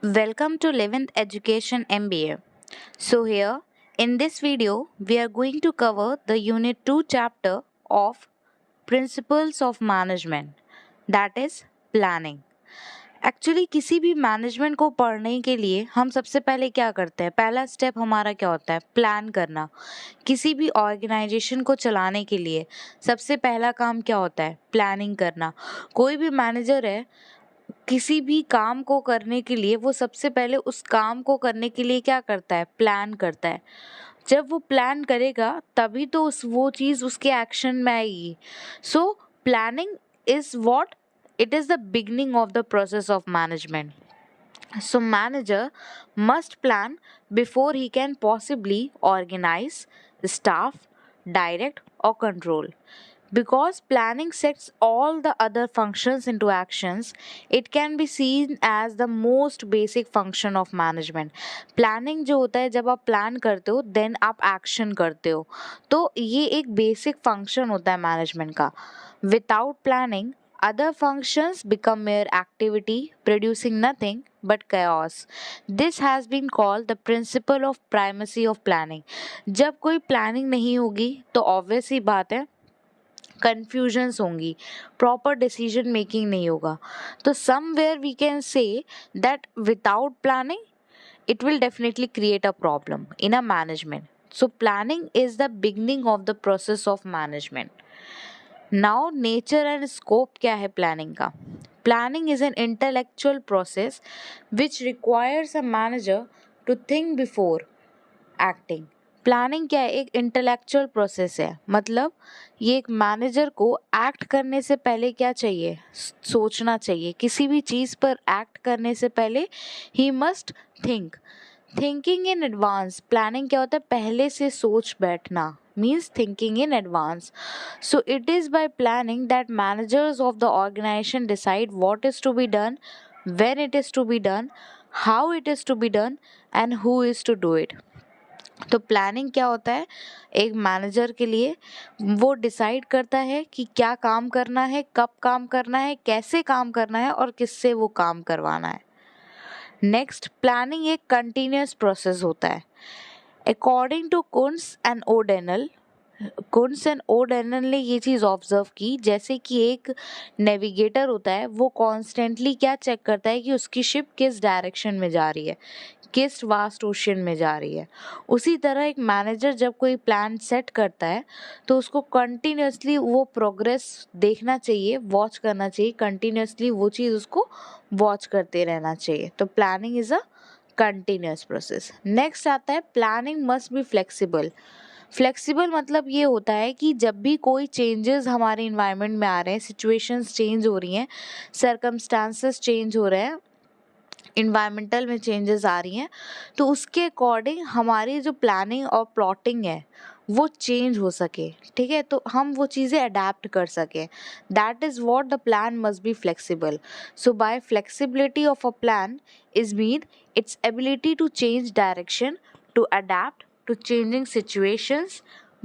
Welcome to 11th Education MBA. So here in this video we are going to cover the unit 2 chapter of Principles of Management, that is planning. Actually किसी भी management को पढ़ने के लिए हम सबसे पहले क्या करते हैं, पहला स्टेप हमारा क्या होता है, प्लान करना। किसी भी ऑर्गेनाइजेशन को चलाने के लिए सबसे पहला काम क्या होता है, प्लानिंग करना। कोई भी मैनेजर है, किसी भी काम को करने के लिए वो सबसे पहले उस काम को करने के लिए क्या करता है, प्लान करता है। जब वो प्लान करेगा तभी तो वो चीज़ उसके एक्शन में आएगी। So planning is what, it is the beginning of the process of management. So manager must plan before he can possibly organize, staff, direct or control. Because planning sets all the other functions into actions, it can be seen as the most basic function of management. Planning जो होता है, जब आप plan करते हो then आप action करते हो, तो ये एक बेसिक फंक्शन होता है मैनेजमेंट का. Without planning other functions become mere activity producing nothing but chaos. This has been called the principle of primacy of planning. जब कोई प्लानिंग नहीं होगी तो ऑब्वियस ही बात है कन्फ्यूजन्स होंगी, प्रॉपर डिसीजन मेकिंग नहीं होगा. तो somewhere we can say that without planning it will definitely create a problem in a management. So planning is the beginning of the process of management. Now nature and scope क्या है planning का. Planning is an intellectual process which requires a manager to think before acting. Planning क्या है, एक intellectual process है. मतलब ये एक मैनेजर को एक्ट करने से पहले क्या चाहिए, सोचना चाहिए. किसी भी चीज़ पर एक्ट करने से पहले ही must think. Thinking in advance. Planning क्या होता है, पहले से सोच बैठना, means thinking in advance. So it is by planning that managers of the organisation decide what is to be done, when it is to be done, how it is to be done and who is to do it. तो planning क्या होता है, एक manager के लिए वो decide करता है कि क्या काम करना है, कब काम करना है, कैसे काम करना है और किससे वो काम करवाना है. नेक्स्ट, प्लानिंग एक कंटिन्यूस प्रोसेस होता है. अकॉर्डिंग टू कुन्स एंड ओडेनल ने ये चीज़ ऑब्जर्व की, जैसे कि एक नेविगेटर होता है, वो कॉन्स्टेंटली क्या चेक करता है कि उसकी शिप किस डायरेक्शन में जा रही है, किस वास्ट ओशन में जा रही है. उसी तरह एक मैनेजर जब कोई प्लान सेट करता है तो उसको कंटिन्यूसली वो प्रोग्रेस देखना चाहिए, वॉच करना चाहिए, कंटिन्यूसली वो चीज़ उसको वॉच करते रहना चाहिए. तो planning is a continuous process. Next आता है, planning must be flexible. Flexible मतलब ये होता है कि जब भी कोई चेंजेस हमारे इन्वायरमेंट में आ रहे हैं, सिचुएशंस चेंज हो रही हैं, सर्कमस्टांसेस चेंज हो रहे हैं, इन्वायरमेंटल में चेंजेस आ रही हैं, तो उसके अकॉर्डिंग हमारी जो प्लानिंग और प्लॉटिंग है वो चेंज हो सके. ठीक है, तो हम वो चीज़ें अडेप्ट कर सकें. That is what the plan must be flexible. So by flexibility of a plan is mean its ability to change direction, to adapt to changing situations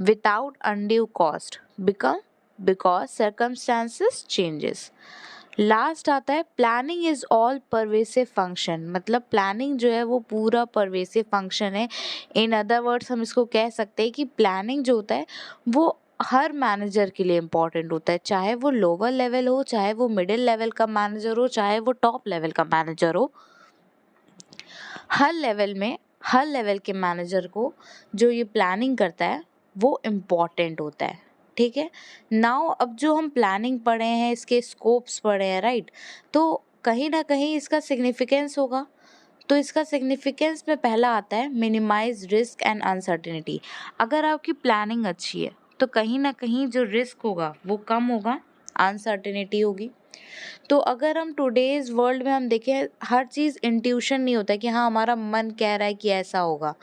without undue cost because circumstances changes. Last आता है, planning is all pervasive function. मतलब planning जो है वो पूरा pervasive function है. In other words हम इसको कह सकते हैं कि प्लानिंग जो होता है वो हर मैनेजर के लिए इम्पॉर्टेंट होता है, चाहे वो लोअर लेवल हो, चाहे वो मिडिल लेवल का मैनेजर हो, चाहे वो टॉप लेवल का मैनेजर हो. हर लेवल के मैनेजर को जो ये प्लानिंग करता है वो इम्पॉर्टेंट होता है. ठीक है, नाउ अब जो हम प्लानिंग पढ़े हैं, इसके स्कोप्स पढ़े हैं, राइट, तो कहीं ना कहीं इसका सिग्निफिकेंस होगा. तो इसका सिग्निफिकेंस में पहला आता है मिनिमाइज रिस्क एंड अनसर्टेनिटी. अगर आपकी प्लानिंग अच्छी है तो कहीं ना कहीं जो रिस्क होगा वो कम होगा, अनसर्टेनिटी होगी. तो अगर हम टुडेज वर्ल्ड में हम देखें, हर चीज़ इंट्यूशन नहीं होता कि हाँ हमारा मन कह रहा है कि ऐसा होगा.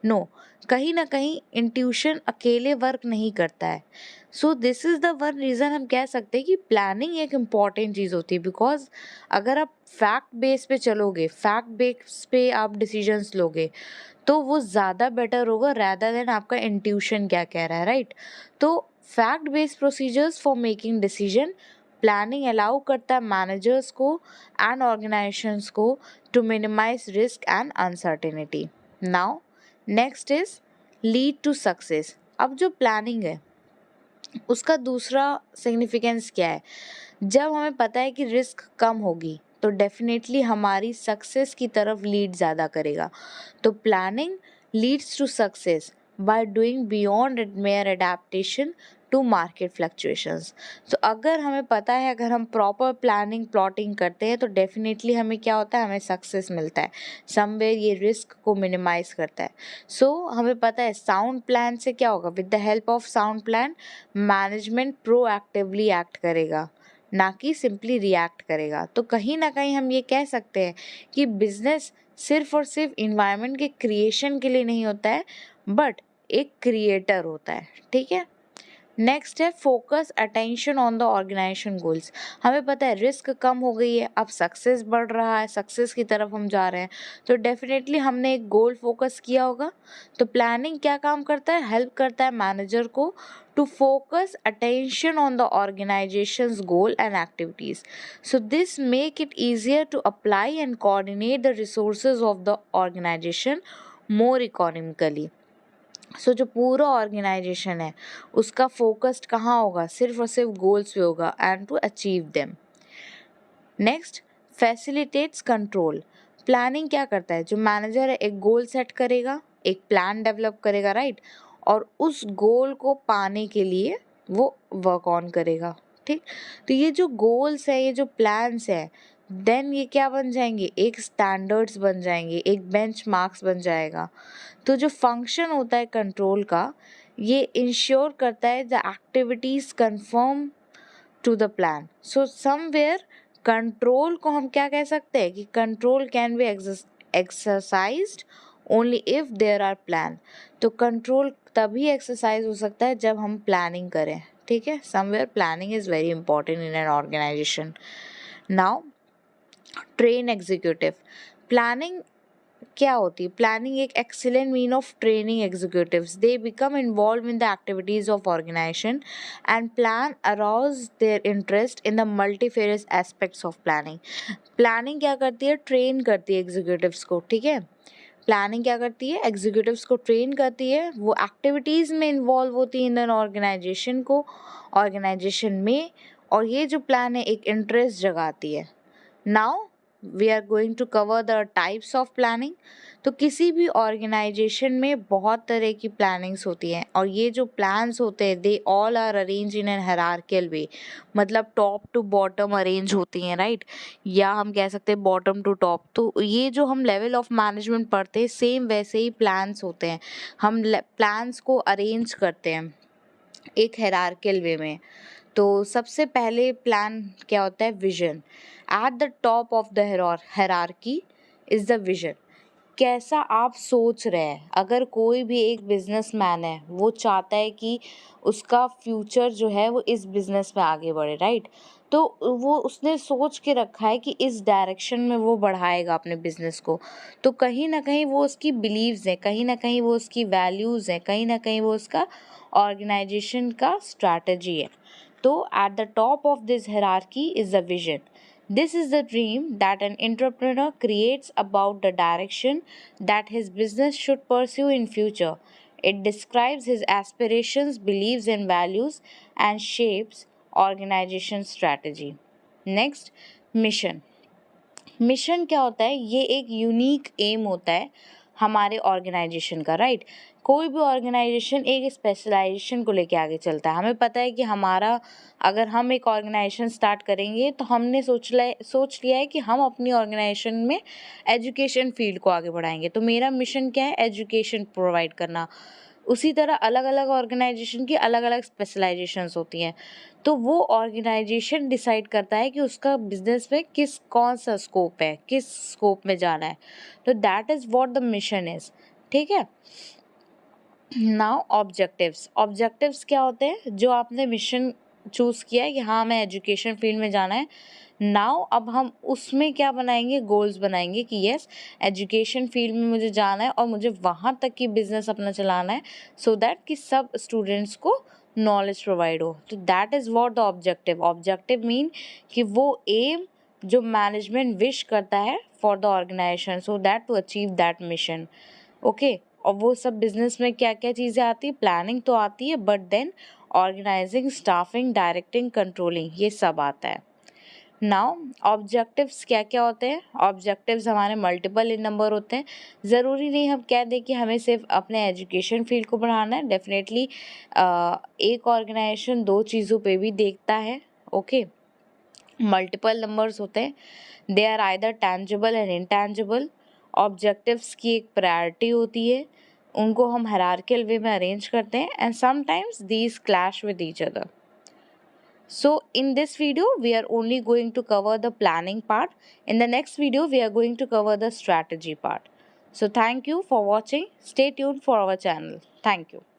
नो, कहीं ना कहीं इंट्यूशन अकेले वर्क नहीं करता है. So this is the one reason हम कह सकते हैं कि प्लानिंग एक इम्पॉर्टेंट चीज़ होती है. बिकॉज अगर आप फैक्ट बेस पे चलोगे, फैक्ट बेस पे आप डिसीजंस लोगे, तो वो ज़्यादा बेटर होगा रैदर देन आपका इंट्यूशन क्या कह रहा है, राइट. तो fact based procedures for making decision, planning allow करता है मैनेजर्स को एंड ऑर्गेनाइजेशंस को to minimise risk and uncertainty. Now next is lead to success. अब जो प्लानिंग है उसका दूसरा सिग्निफिकेंस क्या है? जब हमें पता है कि रिस्क कम होगी तो डेफिनेटली हमारी सक्सेस की तरफ लीड ज़्यादा करेगा। तो planning leads to success by doing beyond mere adaptation to market fluctuations. तो अगर हमें पता है, अगर हम प्रॉपर प्लानिंग प्लॉटिंग करते हैं तो डेफिनेटली हमें क्या होता है, हमें सक्सेस मिलता है। समवेयर ये रिस्क को मिनिमाइज करता है। सो हमें पता है साउंड प्लान से क्या होगा, with the help of sound plan management proactively act करेगा, ना कि सिंपली रिएक्ट करेगा। तो कहीं ना कहीं हम ये कह सकते हैं कि बिजनेस सिर्फ और सिर्फ इन्वायरमेंट के क्रिएशन के लिए नहीं होता है, बट एक क्रिएटर होता है। ठीक है। नेक्स्ट है focus attention on the organisation goals. हमें पता है रिस्क कम हो गई है, अब सक्सेस बढ़ रहा है, सक्सेस की तरफ हम जा रहे हैं, तो डेफिनेटली हमने एक गोल फोकस किया होगा। तो प्लानिंग क्या काम करता है, हेल्प करता है मैनेजर को to focus attention on the organisation's goal and activities. So this make it easier to apply and coordinate the resources of the organisation more economically. So जो पूरा ऑर्गेनाइजेशन है उसका फोकस्ड कहाँ होगा, सिर्फ और सिर्फ गोल्स पे होगा and to achieve them. Next, facilitates control. Planning क्या करता है, जो मैनेजर है एक गोल सेट करेगा, एक प्लान डेवलप करेगा, राइट, और उस गोल को पाने के लिए वो वर्क ऑन करेगा। ठीक, तो ये जो गोल्स है, ये जो प्लान्स है, देन ये क्या बन जाएंगे, एक स्टैंडर्ड्स बन जाएंगे, एक बेंच मार्क्स बन जाएगा। तो जो फंक्शन होता है कंट्रोल का, ये इंश्योर करता है the activities conform to the plan. So somewhere control को हम क्या कह सकते हैं कि control can be exercised only if there are plan. तो कंट्रोल तभी एक्सरसाइज हो सकता है जब हम प्लानिंग करें। ठीक है, somewhere planning is very important in an organisation. Now train executive. Planning क्या होती है, प्लानिंग एक excellent mean of training executives. They become involve in the activities of organisation and plan arouse their interest in the multifarious aspects of planning. Planning क्या करती है, train करती है executives को। ठीक है, प्लानिंग क्या करती है, एग्जीक्यूटिव्स को ट्रेन करती है, वो एक्टिविटीज़ में इन्वॉल्व होती है इन ऑर्गेनाइजेशन को, ऑर्गेनाइजेशन में, और ये जो प्लान है एक इंटरेस्ट जगाती है। Now we are going to cover the types of planning. तो किसी भी ऑर्गेनाइजेशन में बहुत तरह की प्लानिंग्स होती हैं, और ये जो प्लान्स होते हैं they all are arrange in an hierarchical way, मतलब टॉप टू बॉटम अरेंज होती हैं, राइट, या हम कह सकते हैं बॉटम टू टॉप। तो ये जो हम लेवल ऑफ मैनेजमेंट पढ़ते हैं सेम वैसे ही प्लान्स होते हैं, हम प्लान्स को अरेंज करते हैं एक हायरार्कियल वे में। तो सबसे पहले प्लान क्या होता है, vision. At the top of the hierarchy is the vision. कैसा आप सोच रहे हैं, अगर कोई भी एक बिजनेसमैन है वो चाहता है कि उसका फ्यूचर जो है वो इस बिजनेस में आगे बढ़े, राइट, तो वो उसने सोच के रखा है कि इस डायरेक्शन में वो बढ़ाएगा अपने बिजनेस को। तो कहीं ना कहीं वो उसकी बिलीव्स है, कहीं ना कहीं वो उसकी वैल्यूज़ है, कहीं ना कहीं वो उसका ऑर्गेनाइजेशन का स्ट्रैटेजी है। तो at the top of this hierarchy is the vision. This is the dream that an entrepreneur creates about the direction that his business should pursue in future. It describes his aspirations, beliefs and values and shapes organization strategy. Next, mission. Mission क्या होता है, ये एक unique M होता है हमारे organisation का, right. कोई भी ऑर्गेनाइजेशन एक स्पेशलाइजेशन को लेके आगे चलता है। हमें पता है कि हमारा, अगर हम एक ऑर्गेनाइजेशन स्टार्ट करेंगे तो हमने सोच लिया है कि हम अपनी ऑर्गेनाइजेशन में एजुकेशन फील्ड को आगे बढ़ाएंगे। तो मेरा मिशन क्या है, एजुकेशन प्रोवाइड करना। उसी तरह अलग अलग ऑर्गेनाइजेशन की अलग अलग स्पेशलाइजेशंस होती हैं। तो वो ऑर्गेनाइजेशन डिसाइड करता है कि उसका बिजनेस में कौन सा स्कोप है, किस स्कोप में जाना है। तो that is what the mission is. ठीक है। Now objectives. ऑब्जेक्टिव्स क्या होते हैं, जो आपने मिशन चूज़ किया है कि हाँ मैं एजुकेशन फील्ड में जाना है, नाउ अब हम उसमें क्या बनाएंगे, गोल्स बनाएंगे कि यस एजुकेशन फील्ड में मुझे जाना है और मुझे वहाँ तक की बिजनेस अपना चलाना है, सो दैट कि सब स्टूडेंट्स को नॉलेज प्रोवाइड हो। तो that is what the objective. Objective mean कि वो एम जो मैनेजमेंट विश करता है for the organisation, so that to achieve that mission. Okay, और वो सब बिजनेस में क्या क्या चीज़ें आती है, प्लानिंग तो आती है, but then organising, staffing, directing, controlling, ये सब आता है। नाउ ऑब्जेक्टिव्स क्या क्या होते हैं? ऑब्जेक्टिव्स हमारे मल्टीपल इन नंबर होते हैं। ज़रूरी नहीं हम कह दें कि हमें सिर्फ अपने एजुकेशन फील्ड को बढ़ाना है। डेफिनेटली एक ऑर्गेनाइजेशन दो चीज़ों पे भी देखता है। ओके, मल्टीपल नंबर्स होते हैं, they are either tangible and intangible. Objectives की एक प्रायोरिटी होती है, उनको हम हायरार्किकल वे में अरेंज करते हैं, and sometimes these clash with each other. So in this video we are only going to cover the planning part. In the next video we are going to cover the strategy part. So thank you for watching. Stay tuned for our channel. Thank you.